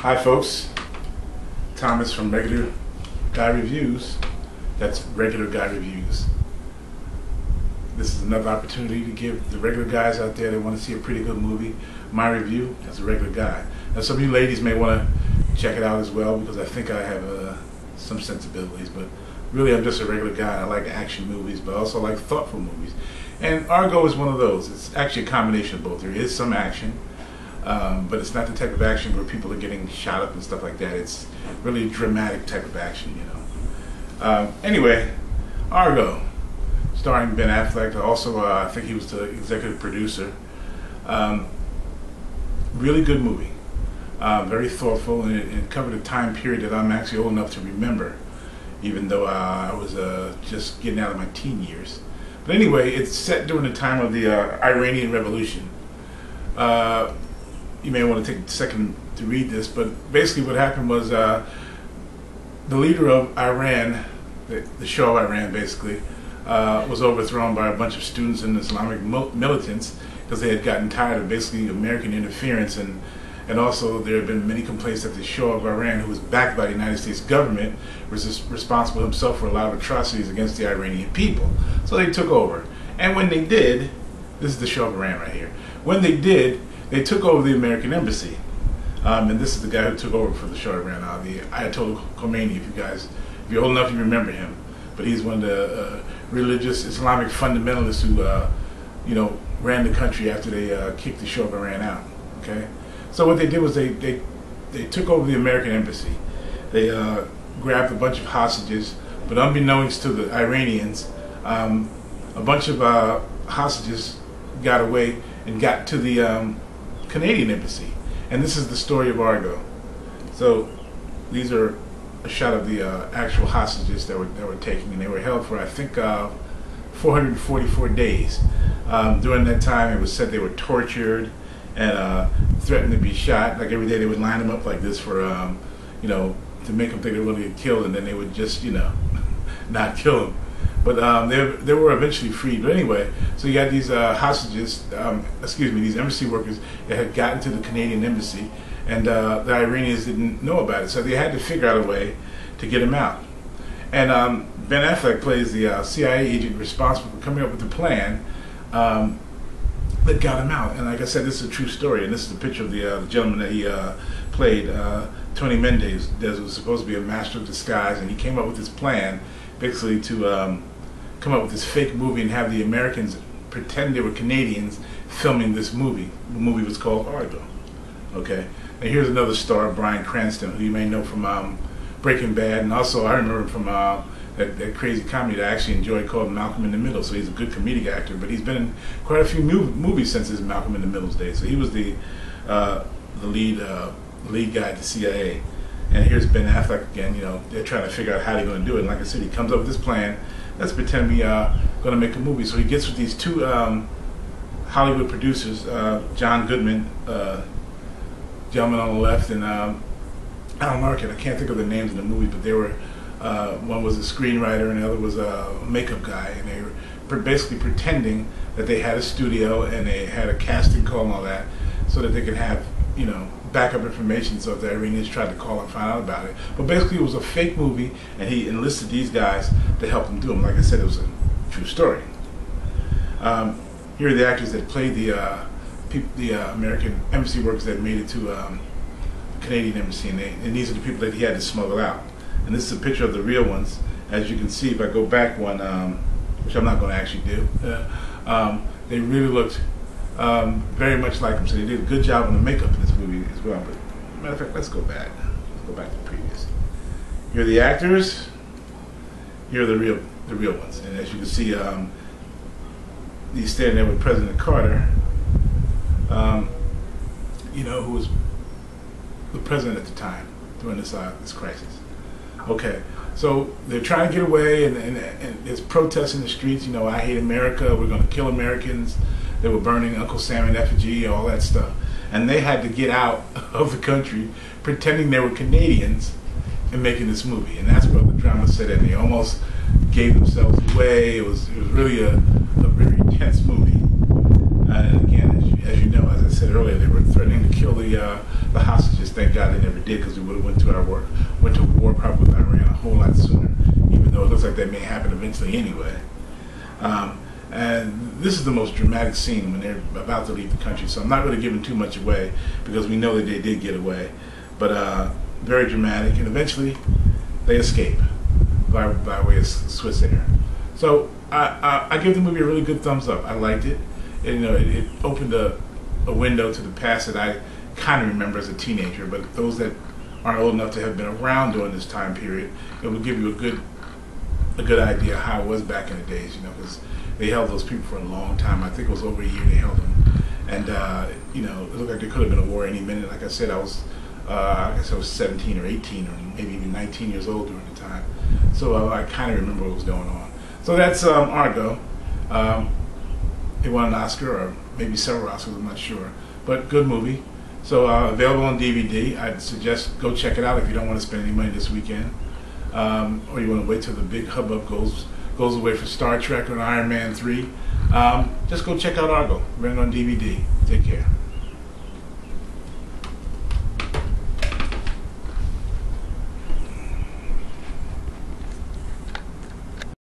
Hi folks, Thomas from Regular Guy Reviews. That's Regular Guy Reviews. This is another opportunity to give the regular guys out there that want to see a pretty good movie my review as a regular guy. Now some of you ladies may want to check it out as well because I think I have some sensibilities, but really I'm just a regular guy. I like action movies, but I also like thoughtful movies. And Argo is one of those. It's actually a combination of both. There is some action, but it's not the type of action where people are getting shot up and stuff like that. It's really a dramatic type of action, you know. Anyway, Argo, starring Ben Affleck. Also, I think he was the executive producer. Really good movie. Very thoughtful, and it covered a time period that I'm actually old enough to remember, even though I was just getting out of my teen years. But anyway, it's set during the time of the Iranian Revolution. You may want to take a second to read this, but basically what happened was the leader of Iran, the Shah of Iran basically, was overthrown by a bunch of students and Islamic militants because they had gotten tired of basically American interference, and also there had been many complaints that the Shah of Iran, who was backed by the United States government, was responsible himself for a lot of atrocities against the Iranian people. So they took over. And when they did, this is the Shah of Iran right here, when they did, they took over the American embassy. And this is the guy who took over for the Shah of Iran, the Ayatollah Khomeini, if you're old enough, you remember him. But he's one of the religious Islamic fundamentalists who, ran the country after they kicked the Shah of Iran out. Okay, so what they did was they took over the American embassy. They grabbed a bunch of hostages, but unbeknownst to the Iranians, a bunch of hostages got away and got to the Canadian embassy. And this is the story of Argo. So these are a shot of the actual hostages that were taken, and they were held for I think 444 days. During that time, it was said they were tortured and threatened to be shot. Like every day, they would line them up like this for to make them think they were going to get killed, and then they would just not kill them. But they were eventually freed. But anyway, so you got these hostages, these embassy workers that had gotten to the Canadian embassy, and the Iranians didn't know about it, so they had to figure out a way to get them out. And Ben Affleck plays the CIA agent responsible for coming up with the plan that got him out. And like I said, this is a true story, and this is a picture of the gentleman that he played, Tony Mendez, that was supposed to be a master of disguise, and he came up with this plan basically to come up with this fake movie and have the Americans pretend they were Canadians filming this movie. The movie was called Argo. Okay, and here's another star, Bryan Cranston, who you may know from Breaking Bad, and also I remember him from that crazy comedy that I actually enjoyed called Malcolm in the Middle. So he's a good comedic actor, but he's been in quite a few movies since his Malcolm in the Middle's days. So he was the lead guy at the CIA. And here's Ben Affleck again. They're trying to figure out how they're going to do it. And like I said, he comes up with this plan. Let's pretend we are going to make a movie. So he gets with these two Hollywood producers, John Goodman, gentleman on the left, and Alan Arkin. I can't think of the names in the movie, but they were one was a screenwriter and the other was a makeup guy, and they were basically pretending that they had a studio and they had a casting call and all that, so that they could have backup information. So if the Iranians tried to call and find out about it, but basically it was a fake movie, and he enlisted these guys to help him do them. Like I said, it was a true story. Here are the actors that played the American embassy workers that made it to the Canadian embassy, and these are the people that he had to smuggle out. And this is a picture of the real ones. As you can see, if I go back one, which I'm not going to actually do, they really looked very much like them. So they did a good job on the makeup in this movie as well. But matter of fact, let's go back. Let's go back to the previous. Here are the actors. Here are the real ones. And as you can see, he's standing there with President Carter, who was the president at the time during this crisis. Okay, so they're trying to get away, and there's protests in the streets. I hate America. We're going to kill Americans. They were burning Uncle Sam in effigy, all that stuff. And they had to get out of the country pretending they were Canadians and making this movie. And that's where the drama set in. They almost gave themselves away. It was really a very intense movie. And again, as you know, as I said earlier, they were threatening to kill the hostages. Thank God they never did, because we would have went to war probably with Iran a whole lot sooner, even though it looks like that may happen eventually anyway. And this is the most dramatic scene when they're about to leave the country. So I'm not really giving too much away, because we know that they did get away. But very dramatic, and eventually they escape by way of Swiss Air. So I give the movie a really good thumbs up. I liked it. And, it opened a window to the past that I kind of remember as a teenager. But those that aren't old enough to have been around during this time period, it will give you a good idea of how it was back in the days. Because they held those people for a long time. I think it was over a year they held them, and it looked like there could have been a war any minute. Like I said, I guess I was 17 or 18 or maybe even 19 years old during the time. So I kind of remember what was going on. So that's Argo. It won an Oscar, or maybe several Oscars, I'm not sure. But good movie. So available on DVD. I'd suggest go check it out if you don't want to spend any money this weekend. Or you want to wait till the big hubbub goes away for Star Trek or Iron Man 3. Just go check out Argo. Rent it on DVD. Take care.